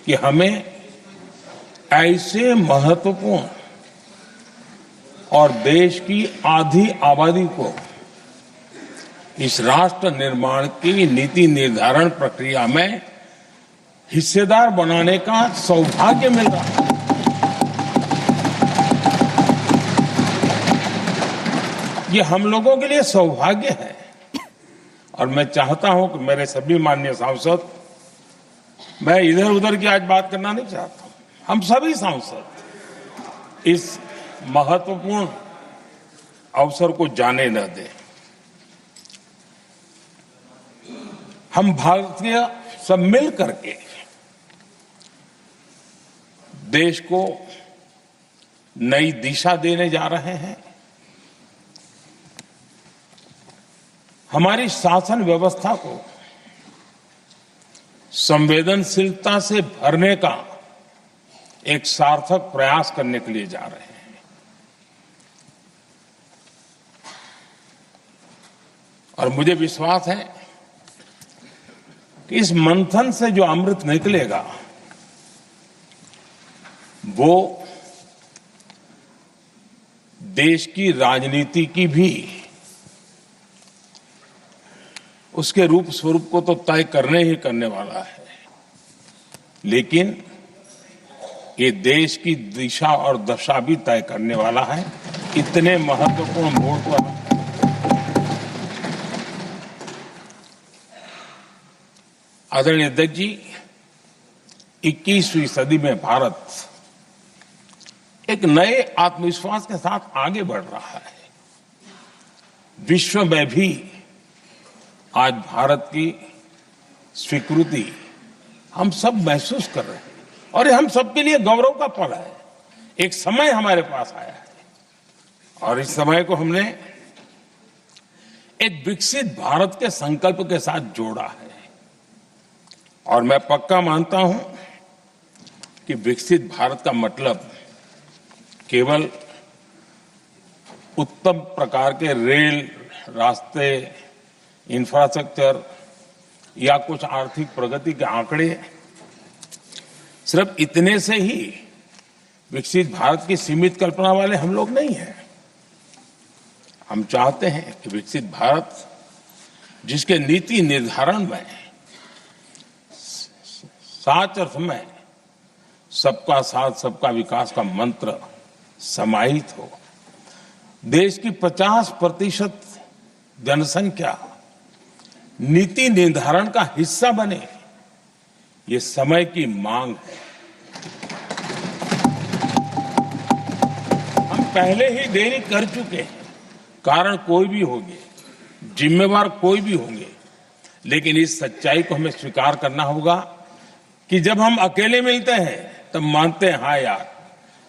कि हमें ऐसे महत्वपूर्ण और देश की आधी आबादी को इस राष्ट्र निर्माण की नीति निर्धारण प्रक्रिया में हिस्सेदार बनाने का सौभाग्य मिल रहा है। ये हम लोगों के लिए सौभाग्य है और मैं चाहता हूं कि मेरे सभी माननीय सांसद, मैं इधर उधर की आज बात करना नहीं चाहता हूं, हम सभी सांसद इस महत्वपूर्ण अवसर को जाने न दें। हम भारतीय सब मिल करके देश को नई दिशा देने जा रहे हैं। हमारी शासन व्यवस्था को संवेदनशीलता से भरने का एक सार्थक प्रयास करने के लिए जा रहे हैं। और मुझे विश्वास है कि इस मंथन से जो अमृत निकलेगा वो देश की राजनीति की भी उसके रूप स्वरूप को तो तय करने ही करने वाला है, लेकिन ये देश की दिशा और दशा भी तय करने वाला है। इतने महत्वपूर्ण मोड़ पर आदरणीय अध्यक्ष जी, 21वीं सदी में भारत एक नए आत्मविश्वास के साथ आगे बढ़ रहा है। विश्व में भी आज भारत की स्वीकृति हम सब महसूस कर रहे हैं और ये हम सबके लिए गौरव का पल है। एक समय हमारे पास आया है और इस समय को हमने एक विकसित भारत के संकल्प के साथ जोड़ा है। और मैं पक्का मानता हूं कि विकसित भारत का मतलब केवल उत्तम प्रकार के रेल, रास्ते, इंफ्रास्ट्रक्चर या कुछ आर्थिक प्रगति के आंकड़े सिर्फ इतने से ही विकसित भारत की सीमित कल्पना वाले हम लोग नहीं हैं। हम चाहते हैं कि विकसित भारत जिसके नीति निर्धारण में साच अर्थ में सबका साथ सबका विकास का मंत्र समाहित हो, देश की 50% जनसंख्या नीति निर्धारण का हिस्सा बने, ये समय की मांग है। हम पहले ही देरी कर चुके हैं, कारण कोई भी होंगे, जिम्मेवार कोई भी होंगे, लेकिन इस सच्चाई को हमें स्वीकार करना होगा कि जब हम अकेले मिलते हैं तब मानते हैं हाँ यार,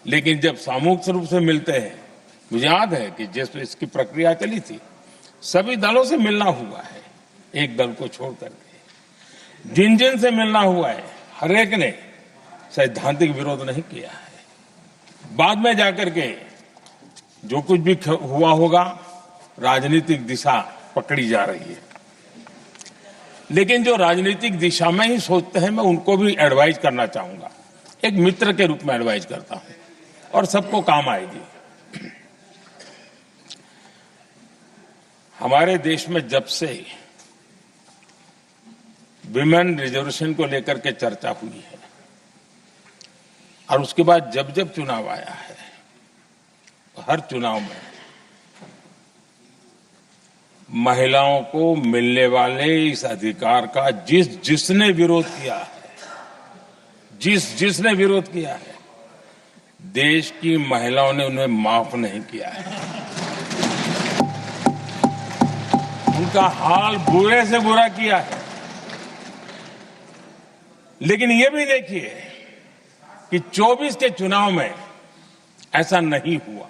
लेकिन जब सामूहिक रूप से मिलते हैं, मुझे याद है कि जिस इसकी प्रक्रिया चली थी, सभी दलों से मिलना हुआ है, एक दल को छोड़ करके जिन जिन से मिलना हुआ है हर एक ने सैद्धांतिक विरोध नहीं किया है। बाद में जाकर के जो कुछ भी हुआ होगा, राजनीतिक दिशा पकड़ी जा रही है, लेकिन जो राजनीतिक दिशा में ही सोचते हैं, मैं उनको भी एडवाइज करना चाहूंगा, एक मित्र के रूप में एडवाइज करता हूं और सबको काम आएगी। हमारे देश में जब से विमेन रिजर्वेशन को लेकर के चर्चा हुई है और उसके बाद जब जब चुनाव आया है, हर चुनाव में महिलाओं को मिलने वाले इस अधिकार का जिसने विरोध किया है, जिसने विरोध किया है, देश की महिलाओं ने उन्हें माफ नहीं किया है। उनका हाल बुरे से बुरा किया है। लेकिन ये भी देखिए कि 24 के चुनाव में ऐसा नहीं हुआ।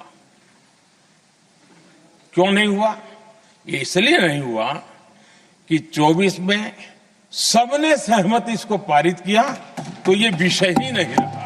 क्यों नहीं हुआ? ये इसलिए नहीं हुआ कि 24 में सबने सहमति इसको पारित किया, तो ये विषय ही नहीं रहा।